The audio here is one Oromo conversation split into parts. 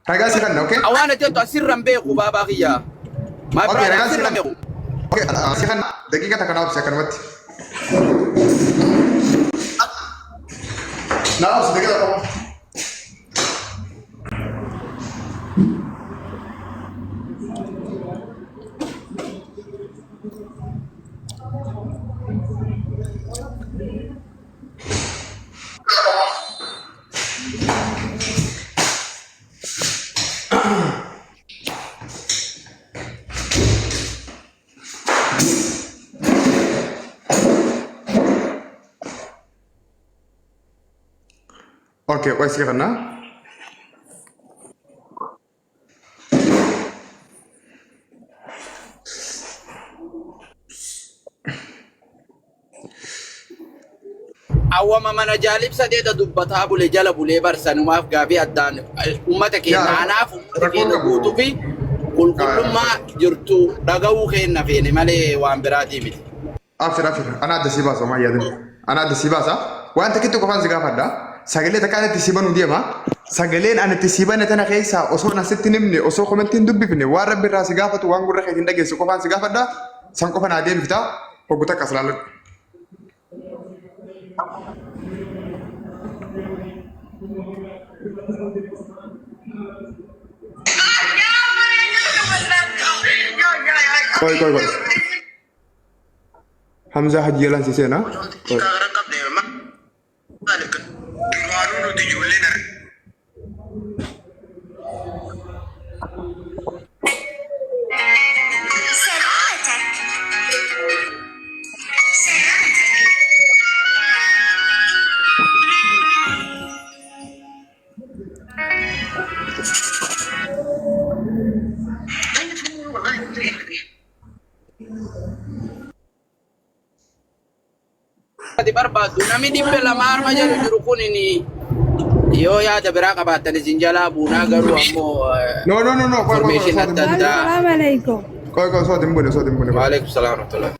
Ragaa si kanna, okay? Awaana jettu asirraan beeku baabaa kiyyaa. My Okay, brother ragaa si asirraan kanna. beeku. Okay, si kanna daqiiqa takka naaf si akkanumatti. Naaf si daqiiqa takka. Okay, wait, sige na. Awwama mana jaalib sadeeta dubbataa bulee jala bulee barsanumaaf gaafii addaan uummata keenya anaaf uummata keenya guutuu fi qulqullummaa jirtu dhaga'uu keenya feene malee waan biraatii miti. Afir, ana adda si baasa maa yaadin. Ana adda si baasa. Wanta kittu qofaan si gaafadha. Sagalee takkaan itti siibanu deema. Sagaleen ani itti siibanne tana keessaa osoo nasitti nimne osoo komentiin dubbifne waan rabbi irraa si gaafatu waan gurra keetiin dhageessu qofaan si gaafadha. San qofa naa deebifta. Hoggu takka as laalladhu. Koi. Hamzah Haji Yalan si Sena. Ati barbaadu namni dhibbe lama harma jedhu jiru kun yoo yaada biraa qabaatan isin jalaa buunaa garuu ammoo No. information adda addaa. Assalamu alaikum. Koi so timbune. Waalaikum salaam wa rahmatullah.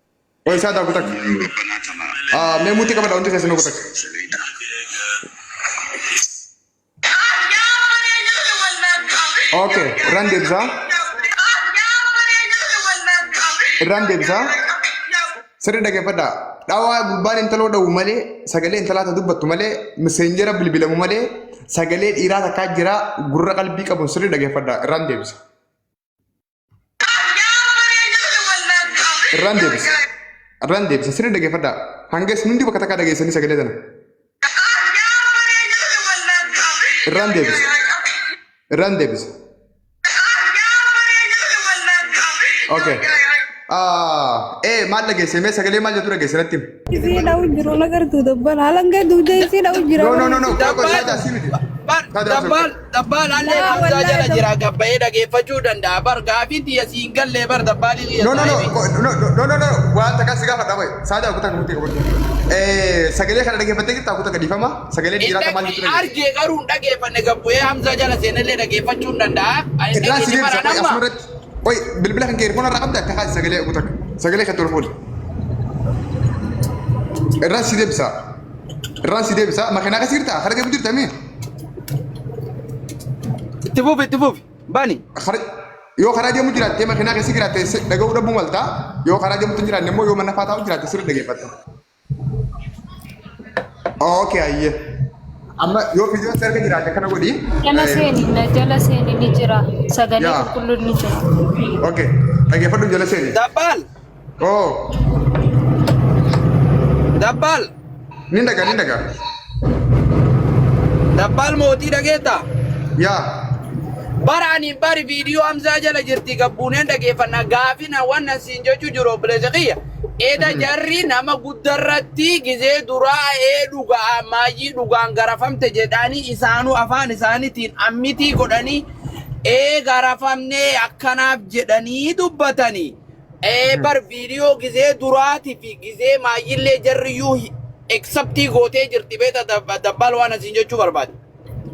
Koi sada kutak. Me muti ka pada untuk saya kutak. Okay, Ran debsa. Sering dage pada. Dawa gubbaan intalo dhawu malee sagalee intalaata dubbattu malee messenjera bilbilamu malee sagalee dhiiraa takkaa jira gurra qalbii qabu sirrii dhageeffadha irraan deebisa. Irraan deebisa sirrii dhageeffadha hanga isin hundi bakka takkaa dhageessanii sagalee sana. Irraan deebisa. Okay. Maal dhageesse mee sagalee maal jettu dhageesse natti himi. Isi dah ujiro lagar tu dabbal halang ke duje isi dah ujiro. No. Saada si miti. Dabbal allee hamzaa jala jira gabbayee dhageeffachuu danda'a bar gaafii tiyya siin gallee bar dabbaalii No. Waan takka si gaafadha boy. Saada kutaa muti qabatu. Sagalee kana dhageeffattee jirta kutaa gadhiifama. Sagalee dhiiraa kan maal jettu dhageesse. Argee garuu dhageeffanne gabbayee hamzaa jala seenallee dhageeffachuu danda'a. Irraan si deebisa boy asirratti. Boy bilbila kan keerfoon irraa qabda akka haati sagalee kutaa. Sagalee kan tolfuun. Irraan si deebisa. Makiinaa kasi jirta. Harga deemu jirta mee? Itti fufi. Bani. Yoo karaa deemu jiraatte makiinaa keessa jiraatte dhaga'uu dhabuu malta. Yoo karaa deemutu jiraanne immoo yoo mana faataa jiraatte sirri dhageeffatta. Okay ayyee. Amma yoo fiidiyoo sarga jiraatte kana godhi. Jala seeni ni jira. Sagalee qulqulluun ni jira. Okay. Dhageeffadhu jala seeni. Dabbal. Dabbal. Ni daga. Dabbal mootii dhageetta. Yaa. Baraani bari viidiyoo hamzaa jala jirti gabbuuneen dhageeffannaa gaafina waan asiin jechuu jiru obboleessa kiyya. Eda jarri nama guddarratti gizee duraa dhugaa maayii dhugaan garafamte jedhanii isaanuu afaan isaaniitiin ammitii godhanii garafamnee akkanaaf jedhanii dubbatanii. Bar viidiyoo gizee duraatii fi gizee maayillee jarriyyuu eksaptii gootee jirti beeta dabbal waan asiin jechuu barbaade.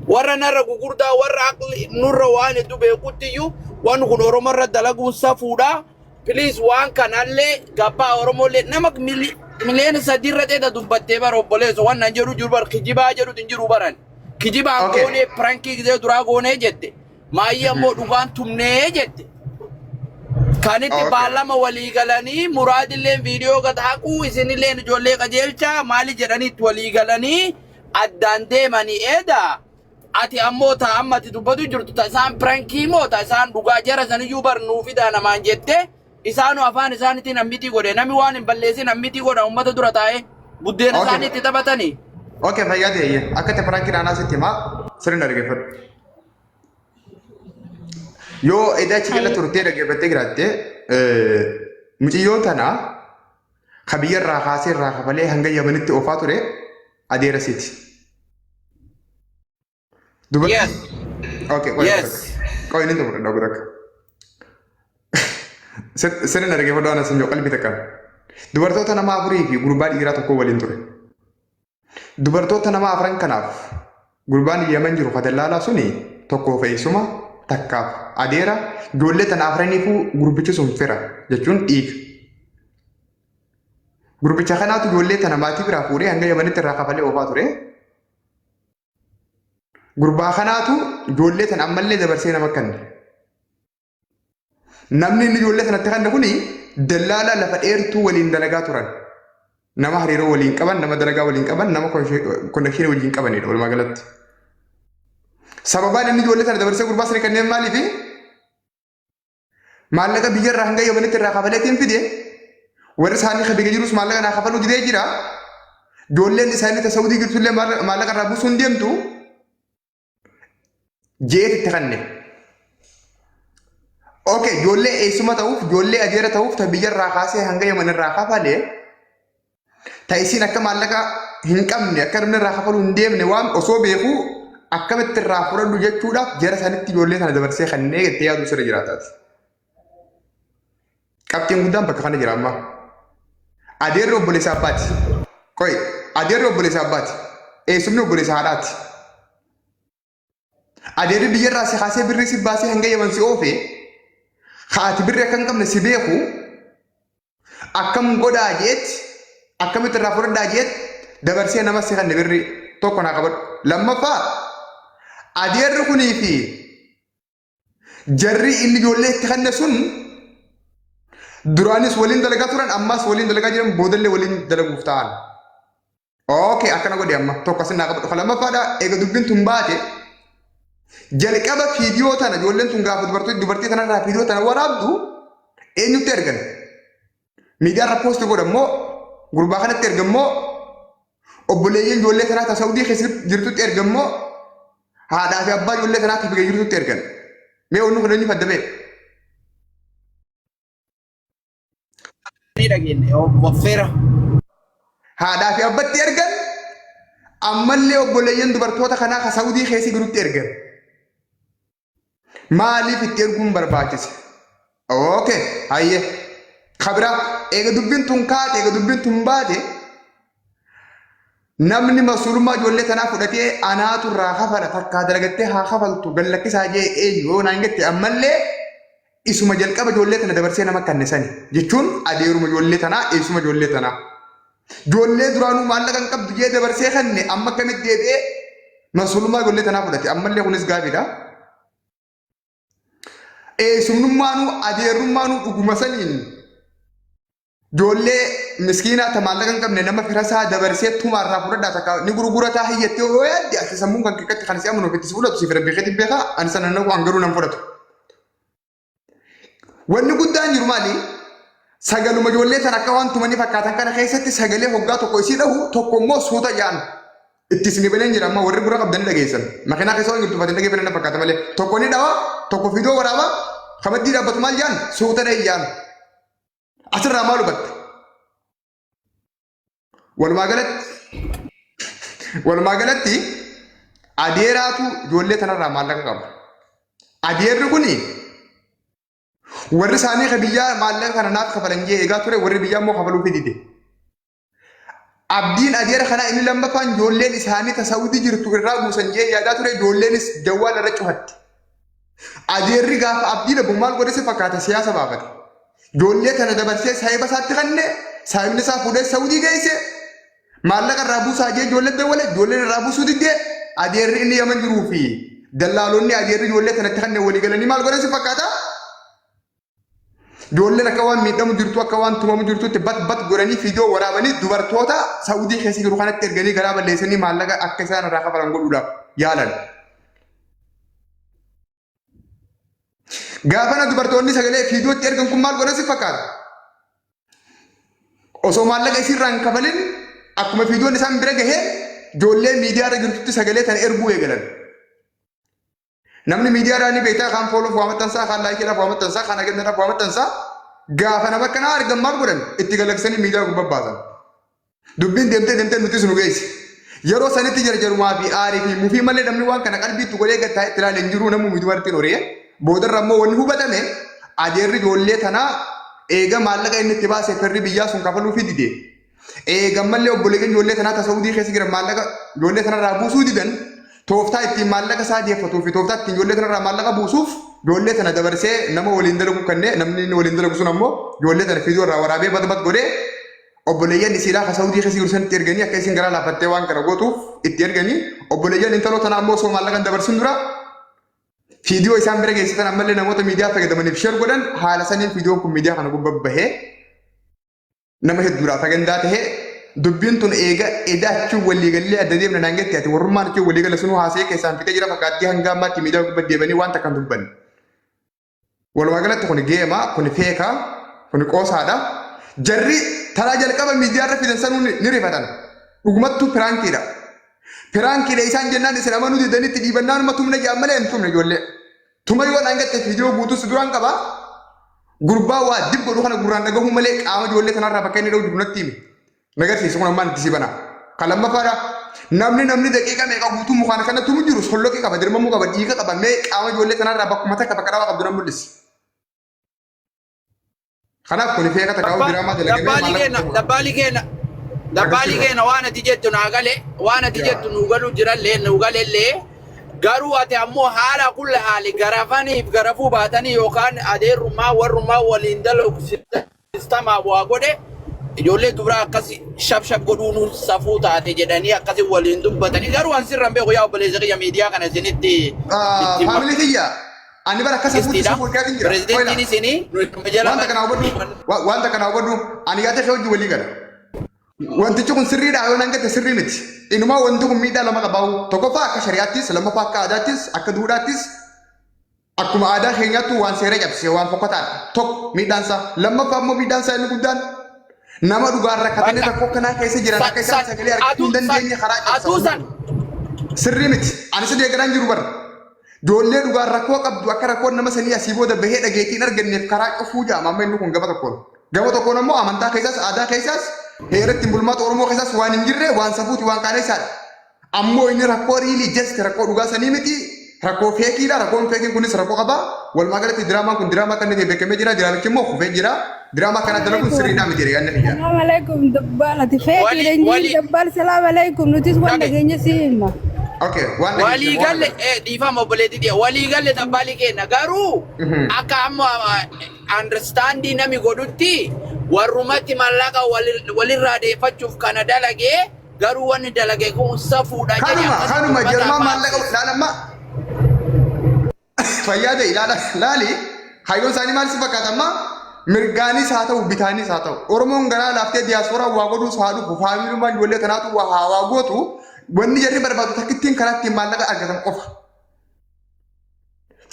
Warra narra gugurdaa warra aqli nurra waan hedduu beekuttiyyuu waan kun oromarra dalaguun safuudha. Please waan kanallee gabbaa oromollee nama miliyoona sadiirra ta'e dubbattee bara obboleessa waan nan jedhu jiru bar kijibaa jedhu hin jiru baran. Kijibaan goonee pirankii gizee duraa goonee jette. Maayammoo dhugaan tumnee jette. Kanitti baallama walii galanii muraadilleen viidiyoo gad haquu isinilleen ijoollee qajeelchaa maali jedhanitti walii galanii addaan deemanii eeda. Ati ammoo ta'ammati dubbatu jirtu tasaan prankii moo tasaan dhugaa jara saniyyuu barnuu fidaa namaan jette isaanu afaan isaaniitiin ammitii godhe namni waan hin balleessin ammitii godha ummata dura taa'e buddeena isaaniitti taphatanii. Okay, fayyadee akka te prankii naannaa sitti himaa sirna dhaggeeffadhu. Yoo edaa achi jala turtee dhaggeeffattee jiraatte mucayyoon tana ka biyyarraa kaasee irraa kafalee hanga Yamanitti oofaa ture adeera siiti. Yes. Okay, yes. Kau ini tuh udah berak. Sering ada yang berdoa nasi nyokal kita kan. Dubartoota nama afurii fi gurbaan dhiiraa tokko waliin ture. Dubartoota nama afran kanaaf gurbaan Yaman jiru fadallaalaa suni tokko fe'isuma takkaaf adeera ijoollee tana afraniifuu gurbichi sun fira jechuun dhiiga. Gurbicha kanaatu ijoollee tana maatii biraa fuudhee hanga Yamanitti irraa kafalee oofaa ture. Gurbaa kanaatu ijoollee tana ammallee dabarsee nama kanne. Namni inni ijoollee tanatti kanne kuni dallaala lafa dheertuu waliin dalagaa turan. Nama hariiroo waliin qaban, nama dalagaa waliin qaban, nama konnekshinii waliin qabanidha walumaa galatti. Sababaan inni ijoollee tana dabarsee gurbaa sana kanneen maaliifi? Maallaqa biyyarraa hanga Yamanitti irraa kafaleetiin fide warri isaanii kabige jirus maallaqa naa kafaluu didee jira. Ijoolleen isaanii ta Saawudii jirtullee maallaqa irraa buusuu hin deemtu. Jeeti kanne. Okay, ijoollee eessuma ta'uuf, ijoollee adeera ta'uuf ta biyyarraa kaasee hanga Yaman irraa kafalee ta isiin akka maallaqa hin qabne akka namni irraa kafaluu hin deemne waan osoo beekuu akkamitti irraa fudhadhu jechuudhaaf jara sanitti ijoollee sana dabarsee kannee jettee yaaduu sirra jiraataati. Qabxiin guddaan bakka kana jira amma. Adeerri obboleessa abbaati. Qoy, adeerri obboleessa abbaati. Eessumni obboleessa haadhaati. Adeerri biyyarraa si kaasee birrii si baasee hanga Yaman si oofe haati birrii akka hin qabne si beeku akkam godhaa jeetti akkamitti irraa fudhadhaa jeetti dabarsee nama si kanne birrii tokko naa qabadhu. Lammaffaa adeerri kunii fi jarri inni ijoollee itti kanne sun duraanis waliin dalagaa turan ammas waliin dalagaa jiran boodallee waliin dalaguuf ta'an. Okay, akkana godhe amma tokko asin naa qabadhu. Lamaffaadha eega dubbiin tun baate jalqaba viidiyoo tana ijoolleen tun gaafa dubartii tanarraa viidiyoo tana waraabdu eenyutti ergan? Miidiyaarra poosti godhammoo gurbaa kanatti ergammoo obboleeyyiin ijoollee tanaa ta Saawudii keessa jirtutti ergammoo haadhaa fi abbaa ijoollee tanaa ta biyya jirtutti ergan. Mee onnuu kun eenyuuf adda ba'e? Haadhaa fi abbatti ergan ammallee obboleeyyiin dubartoota kanaa ka Saawudii keessa jirutti ergan. Maaliif itti erguun barbaachise? Okay, hayyee. Kabira eega dubbiin tun kaate eega dubbiin tun baate namni masuulummaa ijoollee tanaa fudhatee anaatu irraa kafala takkaa dalagattee haa kafaltu gallakkisaa jee eenyu yoo naan jette ammallee isuma jalqaba ijoollee tana dabarsee nama kanne sani jechuun adeeruma ijoollee tanaa eessuma ijoollee tanaa. Ijoollee duraanuu maallaqa hin qabdu jee dabarsee kanne amma akkamitti deebi'ee masuulummaa ijoollee tanaa fudhate ammallee kunis gaafiidha. Eessumnummaanuu adeerummaanuu dhuguma saniin ijoollee miskiinaa ta maallaqa hin qabne nama firasaa dabarsee tumaarraa fudhadhaa takka ni gurgurataa hiyyattee yoo yaadde ati sammuun kan keessatti kan si amanuuf itti si fudhatu si fira beekati beekaa ani sana nagu hangaruu nan fudhatu. Wanni guddaan jiru maali? Sagaluma ijoollee tan akka waan tumanii fakkaatan kana keessatti sagalee hoggaa tokko isii dhahu tokko immoo suuta jaan itti isin baleen jira amma warri gura qabdanii dhageessan. Makiinaa keessa waan jirtu fatin dhageeffatan fakkaata malee tokko ni dhawa tokko fiidoo waraaba kamaddii dhaabbatu maal jaan suuta dhahi jaan. Asirraa maal hubatte? Walumaa galatti adeeraatu ijoollee tanarraa maallaqa qaba. Adeerri kuni warri isaanii ka biyyaa maallaqa kana naaf kafalan jee eegaa ture warri biyyaa immoo kafaluu fidide. Abdiin adeera kanaa inni lammaffaan ijoolleen isaanii ta Saawudii jirtu irraa buusan jee yaadaa ture ijoolleenis jawwaal irra cufatti. Adeerri gaafa abdii dhabu maal godhe fakkaata siyaasa baafate. Ijoollee tana dabarsee saahiba isaatti kanne saahibni isaa fuudhee Saawudii geesse maallaqa irraa buusaa jee ijoollee dawwale ijoolleen irraa buusuu diddee adeerri inni Yaman jiruu fi dallaalonni ajeerri ijoollee kanatti kanneen walii galanii maal godhan si fakkaata? Ijoolleen akka waan miidhamu jirtu akka waan tumamu jirtutti bat godhanii fiidiyoo waraabanii dubartoota Saawudii keessa jiru kanatti erganii garaa balleessanii maallaqa akka isaan irraa kafalan godhuudhaaf yaalan. Gaafana dubartoonni sagalee fiidiyootti ergan kun maal godhan si fakkaata? Osoo maallaqa isiirraan kafalin akkuma fiidiyoon isaan bira gahee ijoollee miidiyaarra jirtutti sagalee tan erguu eegalan. Namni miidiyaadhaan ni beektaa kan fooloof waamatansaa kan laayikiidhaaf waamatansaa kan agendaadhaaf waamatansaa gaafa nama akkanaa argan maal godhan itti galaksanii miidiyaa kun babbaasan. Dubbiin deemtee nutis nu geessi. Yeroo sanitti jarjarumaa fi aarii fi mufii malee namni waan kana qalbiitti godhee gataa itti ilaalee jiru namni miidiyaartiin horee boodarra immoo wanni hubatame adeerri ijoollee tanaa eega maallaqa inni itti baasee firri biyyaa sun kafaluu fi didee. Eegammallee obboleeyyan ijoollee tanaa Saawudii keessa jiran maallaqa ijoollee tanarraa buusuu didan tooftaa ittiin maallaqa isaa deeffatuu fi tooftaa ittiin ijoollee tanarraa maallaqa buusuuf ijoollee tana dabarsee nama waliin dalagu kanneen namni inni waliin dalagu sun ammoo ijoollee tana fiidiyoo irraa waraabee bat godhee obboleeyyan isiidhaa Saawudii keessa jiru sanitti erganii akka isin garaa laafattee waan kana gootuuf itti erganii obboleeyyan intaloo tanaa ammoo osoo maallaqa dabarsin dura fiidiyoo isaan bira geessisan ammallee namoota miidiyaa fayyadamaniif sheer godhan haala saniin fiidiyoon kun miidiyaa kana gubbaa nama hedduudhaaf agandaa tahee dubbiin tun eega edaachuun waliigallee adda deemna naan getti ati warrummaan achuun waliigala sunuu haasa'ee keessaan fixee jira fakkaattii hanga ammaatti miidiyaa gubbaa deebanii waan takkan dubban. Walumaa galatti kun geemaa kun feekaa kun qoosaadha. Jarri taraa jalqaba miidiyaarra fidan sanuu ni rifatan. Dhugumattuu piraankiidha. Piraankiidha isaan jennaan isin amanuu didanitti dhiibannaan tumna jaan malee hin tumne ijoollee. Tuma yoo naan gette fiidiyoo guutus duraan qabaa. Gurbaa waa dib godhu kana gurraan dhagahuu malee qaama ijoollee tanarraa bakka inni dhawuu dunatti himi. Nagarsiisu kun ammaan itti si bana. Kan lammaffaadha. Namni daqiiqa meeqa guutuu mukaan kanatti mu jiru solloqii qaba dirmamuu qaba dhiiga qaba mee qaama ijoollee tanarraa bakkuma takka bakka dhawaa qabdu nan mul'isi. Kanaaf kun feeka takkaa'uu diraamaa dalagee Dabbaalii keenya waan ati jettu naa galee waan ati jettu nu galuu jirallee nu galellee garuu ati ammoo haala kulle haali garafaniif garafuu baatanii yookaan adeerummaa warrummaa waliin dalagu sistamaa bu'aa godhe ijoollee dubaraa akkasi shab godhuun safuu taate jedhanii akkasi waliin dubbatanii garuu an sirran beeku yaa obboleessa kiyya miidiyaa kana isinitti faamilii kiyya ani bara akkasa fuuti safuu kiyaatiin jira pirezidentiin isinii wanta kana hubadhu ani yaada ishee hojii walii gala. Wantichi kun sirriidha yoo nan gate sirrii miti. Inumaa wanti kun miidhaa lama qabaa'u. Tokkoffaa akka shari'aattis, lammaffaa akka aadaattis, akka duudhaattis akkuma aadaa keenyaattu waan seera cabsee waan fokkataadha. Tokko miidhaansaa, lammaffaa immoo miidhaansaa inni guddaan nama dhugaarra katanii rakkoo kanaa keessa jiran akka isaan sagalee argachuu hin dandeenye karaa cabsaa. Sirrii miti. Ani si deeggaraan jiru bara. Ijoollee dhugaan rakkoo qabdu akka rakkoon nama sanii asii booda bahee dhageettiin arganneef karaa cufuu jaama amma inni kun gaba tokkoon. Gaba tokkoon ammoo amantaa keessaas aadaa keessaas heeratti bulmaata Oromoo keessaas waan hin jirre waan safuuti waan qaanessadha. Ammoo inni rakkoo riilii jeste rakkoo dhugaa sanii miti rakkoo feekiidha rakkoon feekiin kunis rakkoo qaba. Walumaa galatti diraamaan kun diraamaa kan inni beekamee jira diraamichi immoo kufee jira. Diraamaa kana dalaguun sirriidhaa miti yaadne fiyyaa. Salaamu alaikum dabbal ati feekiidha inji dabbal salaamu alaikum nutis waan dhageenya siima. Okay, waan walii galle dhiifama obboleetti dhiya walii galle dabbaalii kenna garuu akka amma understandii nami godhutti warrumatti mallaqa walirraa deeffachuuf kana dalagee garuu wanni dalagee kun safuudha jedhee kanuma jarmaa maallaqa ilaalamma fayyaa ta'e ilaali hayyoon isaanii maal si fakkaatama mirgaanis haa ta'u bitaanis haa ta'u Oromoon garaa laaftee diyaasporaa waa godhuus haa dhufu faamilummaan ijoollee kanaatu waa gootu wanni jarri barbaadu takkittiin karaa ittiin maallaqa argatan qofa.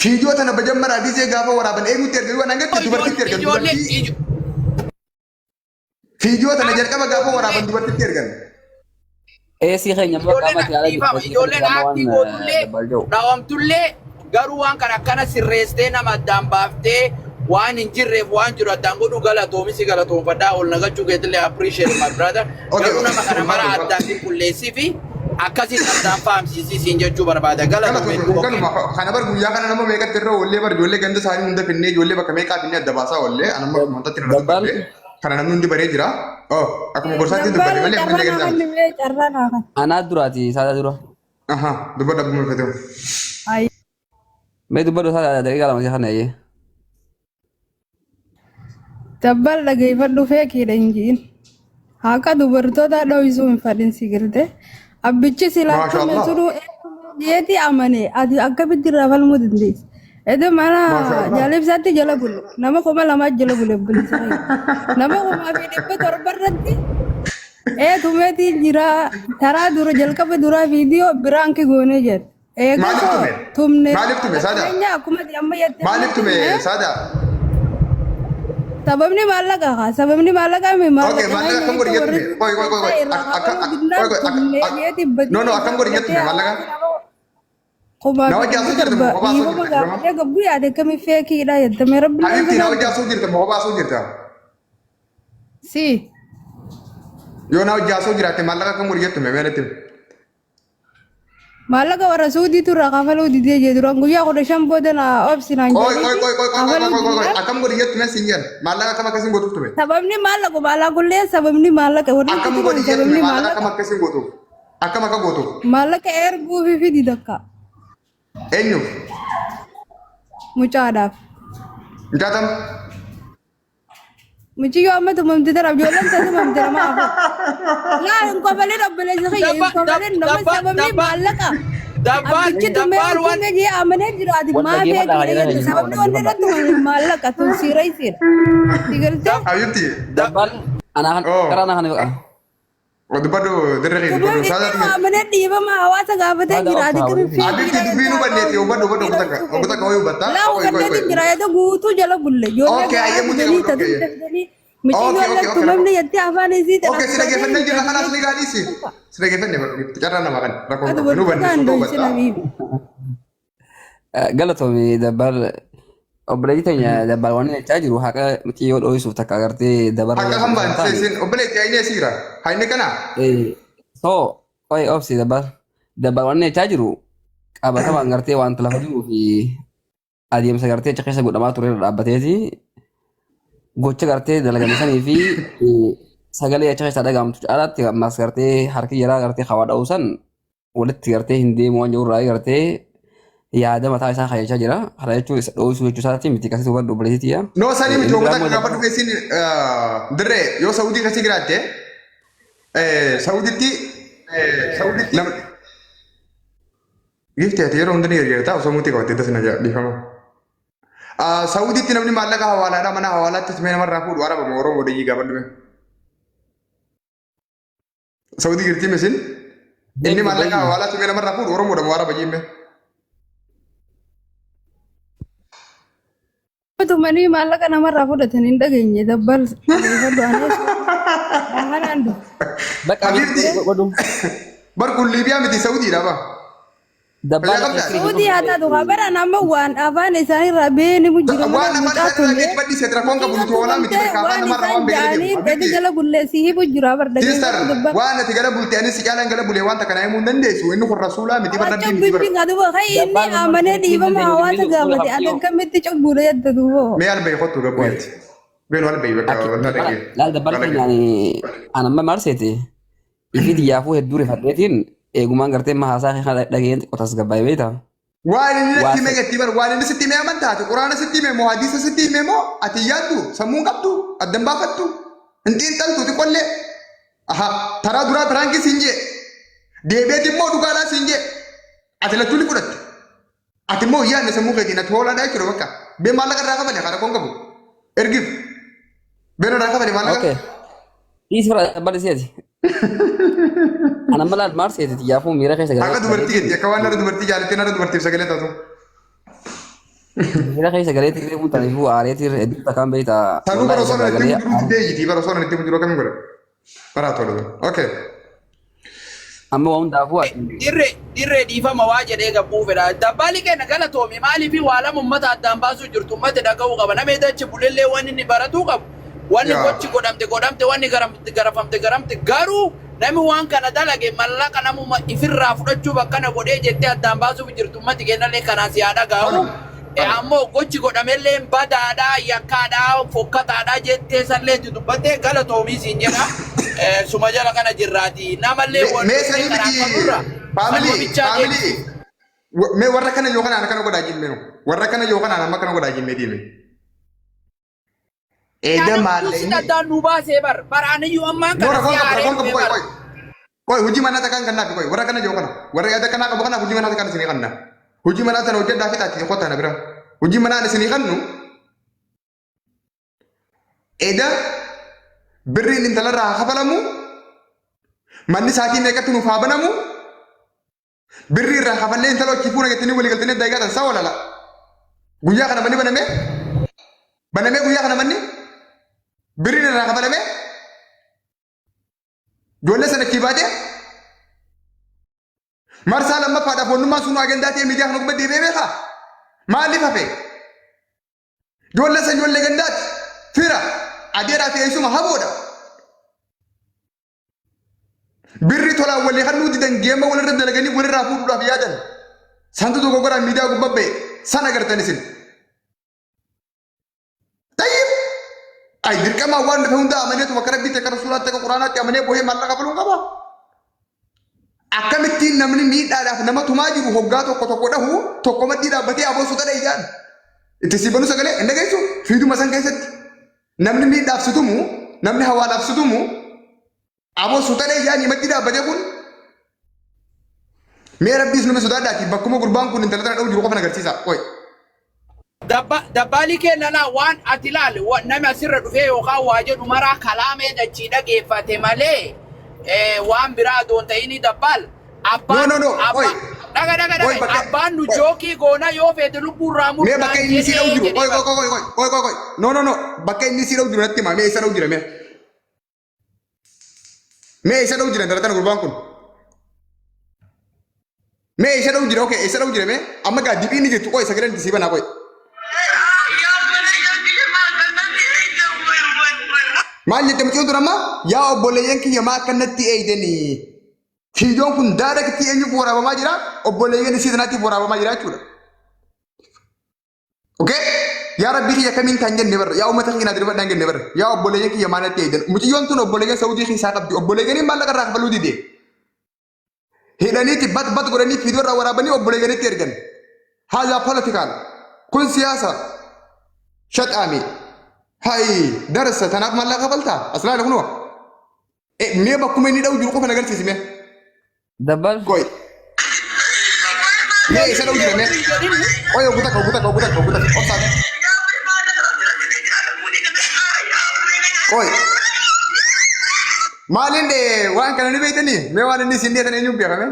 Fiidiyoo tana bajammara adisee gaafa waraaban eenyutti ergan waan hangatti dubartitti ergan dubartii. Fiidiyoo tana jalqaba gaafa waraaban dubartitti ergan. Eesii keenya bakka amati ijoolleen aaktii gootullee dhaawamtullee garuu waan kana akkana sirreessitee nama addaan baaftee waan hin jirreef waan jiru addaan godhu galatoomisi galatoonfadhaa ol nagachuu keetillee appreciate my brother. Garuu nama kana mara addaan qulqulleessii fi akkasiin addaan faamsiisiin jechuu barbaada galatoomee. Kana bar guyyaa kana nama meeqatti irra oollee bar ijoollee ganda isaanii hunda finnee ijoollee bakka meeqaa finnee adda baasaa oollee anamma wantatti irra dubbatte kana namni hundi baree jira. Akkuma gorsaatti dubbatte malee amma illee ganda. Anaa duraati saada dura. Dubbadha buma fedhu. Mee dubbadhu saada daqiiqaa lama kana eeyyee. Dabbal dhageeffadhu feekiidha injiin. Haqa dubartoota dho'isuu hin fadhin si girte. Abbichi silaa tume sunu jeeti amane ati akkamitti irraa falmuu dandeessa. Edo mana jaalibsaatti jala bulu nama kuma lama jala bulu bilisa nama kuma fi dhibba torba irratti tumeeti jira taraa dura jalqaba dura viidiyoo biraan ki goone jedhe. Maaliif tume Saada? Maaliif tume Saada? Sababni maallaqa haa sababni maallaqa mi maallaqa. Okay maallaqa akkam godhi jettume. Koy. No akkam godhi jettume maallaqa. Na wajji asuu jirta moo kophaa asuu jirta? Gabbu yaade kami feekiidha jettame rabbi. Habibti na wajji asuu jirta moo kophaa asuu jirta? Si. Yoo na wajji asuu jiraatte maallaqa akkam godhi jettume meeratti? Maallaqa warra suudii turraa kafaluu didee jedhuran guyyaa 15 booda na obsinaan Koy akkam godhi jettume siin jedhan maallaqa akkam akkasiin gootuuf tume? Sababni maallaqullee sababni maallaqa warri akkam godhi jettume maallaqa akkam akkasiin gootuuf? Akkam akka gootuuf? Maallaqa erguu fi fidi dakka. Eenyuuf? Mucaadhaaf. Mucaatam? Muciyyoo amma tumamte dara ijoolleen isa tumamte nama hafu. Laa hin kofalee dhabbalee isa hin kofalee nama sababni maallaqa. Abbichi tumee tumee jee amanee jira ati maa beekne sababni wanti irratti maallaqa tun siira isiidha. Digaltee? Habibti? Dabbal karana kan baqa. Dubbadhu dirree dubbadhu Saada. Amanee dhiibama hawaasa gaafatee jira ati kami fi. Habibti dubbii nu banneeti hubbadhu oggota wayii hubbatta. Laa hubbanneeti jira yoo guutuu jala bulle. Okay ayyamutti Muciyyoo tumamne jettee afaan isii ta'e. Okay sida geeffannee jirra kanaas ni gaadhiisi. Sida geeffannee carraa nama kan rakkoo nu banneesu hubbatta. Galatoomi dabbal obboleetti teenya dabbal waan jechaa jiru haqa muciyyoo dho'isuuf takka agartee dabarra. Akka hambaan seesin obboleetti aynee siira haynee kana. So qoy obsi dabbal waan jechaa jiru qabatamaan gartee wanta lafa jiruu fi adeemsa gartee keessa godhamaa ture dhaabbateeti gocha gartee dalagamsanii fi sagalee achi keessa dhagahamtu caalaatti ammas gartee harki jaraa gartee hawaa dha'uusan walitti gartee hin deemu waan jiru irraa gartee yaada mataa isaa kaayachaa jira. Kana jechuun dho'isuu jechuu isaatti miti akkasii hubadhu obboleettiya. No sanii miti hubata gaafa dhufeessin dirree yoo Saawudii kasii jiraatte Saawuditti giftee ati yeroo hundanii gargaartaa osoo mutii qabattee tasina dhiifama. Saawuditti namni maallaqa hawaalaadhaa mana hawaalaatti tumee namarraa fuudhu araba Oromoo deeyyii gaafa dhume. Saawudii girtii misin inni maallaqa hawaalaa tumee namarraa fuudhu Oromoodha moo araba jiimme. Tumanii maallaqa namarraa fudhatan hin dhageenye dabbal Barkun Liibiyaa miti Saawudiidha ba? Saawudii haa taatu bara nama waan afaan isaaniirraa beeni mujjira waan afaan isaaniirraa baddi seetra koonka bultuu oolaa miti afaan namarraa waan beekaniif. Gadi gala bulleessii mujjira barda. Siistar waan ati gala bultee anis si caalaan gala bulee wanta kana himuu hin dandeessu inni kun rasuulaa miti barda miti bara. Inni amanee dhiibama hawaasa gaafate ati akkamitti cubbuudha yadda duuboo. Mee albee kottu gabbuyetti. Been albee bakka wanta dhagee. Laal dabbal keenyaan anamma marseeti ifi xiyyaafuu hedduu rifadheetiin eegumaan gartee mahaasaa dhageen qotas gabbaa'ee beekta. Waan inni natti hime gatti bara waan inni sitti hime amantaati quraana sitti hime moo hadiisa sitti hime moo ati yaaddu sammuun qabdu addan baafattu hin xiinxaltu xiqqollee taraa duraa taraanki siin jee deebeeti immoo dhugaadhaa siin jee ati lachuu ni fudhatte ati immoo yaadne sammuu keetiin ati hoolaadhaa jechuudha bakka bee maallaqa irraa qabane kana koon qabu ergif been irraa qabane maallaqa. Dhiisifara balisiiti. Ana malaan marseeti xiyyaafuu miira keessa galee. Akka dubartii keetti akka waan dubartii jaalatteen ara dubartiif sagalee taatu. Miira keessa galee tiree kun taniifuu aareetii hedduu takkaan beekta. Sanuu bara osoo itti jiru deejitii bara osoo itti jiru akkamiin godha. Baraa tolu. Okay. Amma waan hundaafuu dirree dhiifama waa jedhee gabbuu fedha. Dabbaali kenna galatoomi maaliif waa lama uummata addaan baasuu jirtu uummata dhaga'uu qaba. Namni dachi bulellee waan inni baratuu qabu. Wanni gochi godhamte wanni garamte garuu namni waan kana dalage mallaqa namuma ifirraa fudhachuu bakkana godhee jettee addaan baasuuf jirtu ummati kennallee kanaas yaada gaaru. Ammoo gochi godhamellee badaadhaa yakkaadhaa fokkataadhaa jettee sallee dubbattee galatoomii siin jedha. Suma jala kana jirraati. Namallee meesanii miti mee warra kana yoo kanaan akkana godhaa jimmee warra kana yoo kanaan amma kana godhaa jimmee diime. Eda malle ini. Sudah dah nubah sebar. Barang ini amang kan. Koi hojii manaa takkaan kan naafi koi warra kana jiru kana warra yaada kanaa qabu kanaaf hojii manaa takkaan isinii kanna. Hojii manaa sana hojjedhaa fi taati qotaa na bira. Hojii manaa isinii kannu eda birriin intalarraa hafalamu manni saatiin eeggatti nuuf haa banamu birrii irraa hafallee intala hojii fuuna gattanii walii galtanii daaygaatan saa walala. Guyyaa kana manni banamee guyyaa kana manni birriin irraa hafalamee ijoollee sana kiibaatee marsaa lammaffaadhaaf wannummaan sun agendaa ta'e miidiyaa kana gubbatti deebi'ee beekaa maaliif hafe ijoollee san ijoollee gandaati fira adeeraa fi eessuma haboodha birri tolaan walii kan nuti dangeemma walirra dalaganii walirraa fuudhuudhaaf yaadan santu tokko goraan miidiyaa gubbabbe sana agartan isin tayyib ay dirqama waan dhufe hunda amaneetu bakka rabbiitti akka rasuulaatti akka quraanaatti amanee boohee maallaqa qabaluun qaba. Akkamittiin namni miidhaadhaaf nama tumaa jiru hoggaa tokko tokko dhahu tokko maddii dhaabbatee aboosu tadha ijaan itti siibanu sagalee hin dhageessu fiiduma san keessatti namni miidhaaf situmu namni hawaadhaaf situmu aboosu tadha ijaan maddii dhaabbatee kun mee rabbiis nama sodaadhaati bakkuma gurbaan kun intala tana dhahu jiru qofa agarsiisa qoy. Dabbalii kennanaa waan ati ilaali nama asirra dhufee yookaan waa jedhu maraa kalaamee dachii dhageeffate malee waan biraa doon ta'ini dabbal. Abbaan nu jookii goona yoo fedhe lubbuurraa murtaa. Mee bakka inni si dhawu jiru qoy. No bakka inni si dhawu jiru natti himaa mee isa dhawu jira mee. Mee isa dhawu jira intala tana gurbaan kun. Mee isa dhawu jira isa dhawu jira mee amma gaa dibii inni jirtu qoy sagaleen itti siibanaa qoy. Maal jette mucaan ture amma yaa obboleeyyan kiyya maa akkanatti eeydanii fiidoon kun daadakatti eenyuuf waraabamaa jira obboleeyyan isii sanaatiif waraabamaa jira jechuudha. Okay? Yaa rabbii kiyya kamiin kan jenne barra yaa uummata kiyya naadiri badhaan jenne barra yaa obboleeyyan kiyya maalatti eeydan mucayyoon tun obboleeyyan Saawudii keessaa qabdi obboleeyyaniin maallaqa irraa kafaluu dide. Hidhaniiti bat godhanii fiidoo irraa waraabanii obboleeyyanitti ergan. Haazaa politikaal kun siyaasa shaxaami. Hai darasa tanaaf maallaqa kafaltaa asirraa kunoo mee bakkuma inni dhawu jiru qofa nagarsiisi mee. Dabbal. Qoy. Mee isa dhawu jira mee. Qoy ogutak. Obsaat. Qoy. Maaliin waan kana ni beektanii mee waan inni isin dheetan eenyuun beekame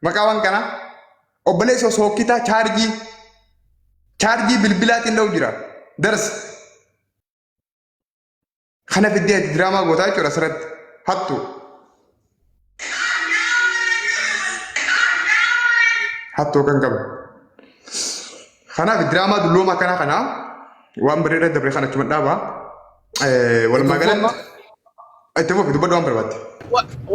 maqaa waan kana obboleessa sookkitaa chaarjii bilbilaatiin dhawu jira darasa. Kana fiddee diraamaa gootaa jechuudha asirratti hattu. Hattuu kan qabu. Kanaaf diraamaa dullooma akkanaa kana waan bareedaa dabree kan achuma dhaabaa. Walumaa galatti itti fufi dubbadhu waan barbaadde.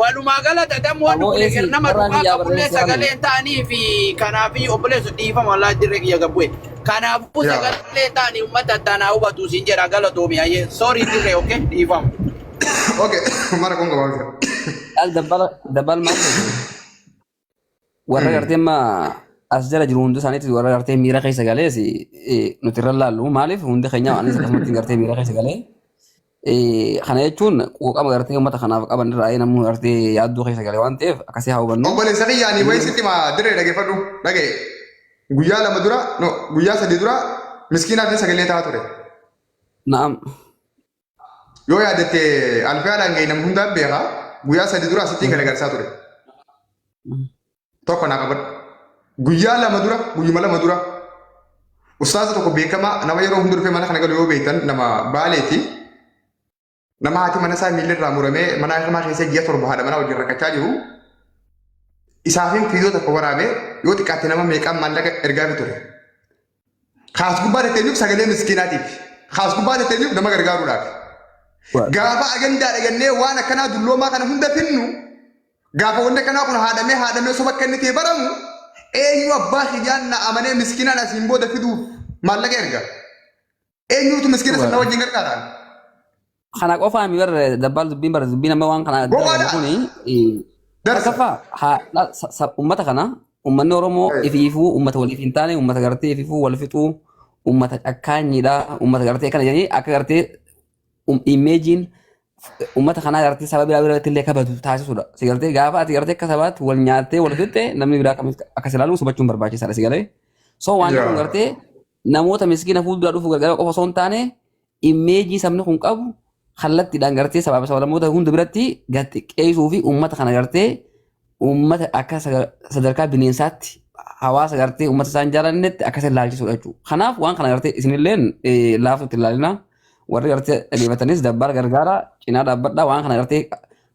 Walumaa galatti adam waan dhufe nama dhugaa qabullee sagalee ta'anii fi kanaaf obboleessu dhiifama walaa dirree kiyya gabbu'e. Kanaafuu sagalee ta'anii uummata addaanaa hubatu siin jedha galatoomi ayyee soorii dirree oke dhiifama. Okay mara kun gabaa jira. Dabbal maal warra gartee ma as jala jiru hundi isaaniitti warra gartee miira keessa galees nuti irra laallu maaliif hundi keenya anis akkasumatti gartee miira keessa galee kana jechuun quuqama gartee uummata kanaaf qaban irraa namni gartee yaadduu keessa galee waan ta'eef akkasii haa hubannu. Obboleessa kiyyaanii wayii sitti ma dirree dhageeffadhu dhagee guyyaa lama dura guyyaa sadii dura miskiinaaf sagalee ta'aa ture. Naam. Yoo yaadatte alfaadhaan gahee nama hundaan beekaa guyyaa sadii dura asittiin galagalsaa ture. Tokko naa qabadhu. Guyyaa lama dura ustaaza tokko beekamaa nama yeroo hundi dhufee mana kana galu yoo beektan nama baaleeti. Nama haati mana isaa miilli irraa muramee mana hakimaa keessa ji'a torba haadha manaa wajjin rakkachaa jiru. Isaafin fiidoo tokko waraabee yoo xiqqaatte nama meeqaan maallaqa ergaa ture. Kaas gubbaa tetteenyuuf sagalee miskiinaatiif. Kaas gubbaa tetteenyuuf nama gargaaruudhaaf. Gaafa agandaa dhagannee waan akkanaa dulloomaa kana hunda finnu gaafa wanta kanaa kun haadhamee soba akka inni ta'e baramu eenyu abbaa hiyyaan na amanee miskiinaan asiin booda fiduuf maallaqa erga. Eenyuutu miskiina sana wajjin gargaaraan. Kana qofaa mi barre dabbal dubbiin amma waan kana kuni darsafa ummata kana ummanni Oromoo ifiifuu ummata waliif hin taane ummata gartee ifiifuu wal fixuu ummata cakkaanyiidha ummata gartee kana jedhanii akka gartee imeejiin ummata kanaa gartee saba biraa biratti illee kabaju taasisudha. Si gartee gaafa ati gartee akka sabaatti wal nyaattee wal fixxe namni biraa akkas ilaalu hubachuun barbaachisaadha si galee. So waan kun gartee namoota miskiina fuuldura dhufu gargaara qofa osoo hin taane imeejii sabni kun qabu kallattiidhaan gartee sababa sablamoota hunda biratti gatti qeesuu fi ummata kana gartee ummata akka sadarkaa bineensaatti hawaasa gartee ummata isaan jaalannetti akkas ilaalchisudha jechuudha. Kanaaf waan kana gartee isinilleen laafuutti ilaalina. Warri gartee dhaggeeffatanis dabbaar gargaara cinaa dhaabbadhaa waan kana gartee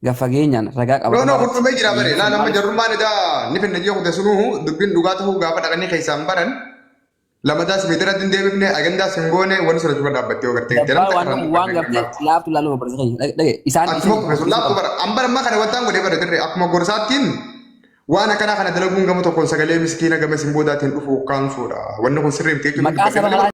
gaffageenyaan ragaa qaba. No, kun jira bare. La lama jarummaan edaa ni finna jiru kuteessunuhu dubbiin dhugaa ta'uu gaafa dhaqanii keessaan baran lama daas meetira dindeebifne agendaa singoone wani sura juba dhaabbattee ogartee. Waan gartee laaftu laaluu barbaachisa. Dhage isaan akkuma profesor laaftu bara ambara amma kana wantaan godhee bara dirree akkuma gorsaattiin waan akkanaa kana dalaguun gama tokkoon sagalee miskiina gama simboodaatiin dhufu kaansuudha. Wanni kun sirrii miti jechuudha.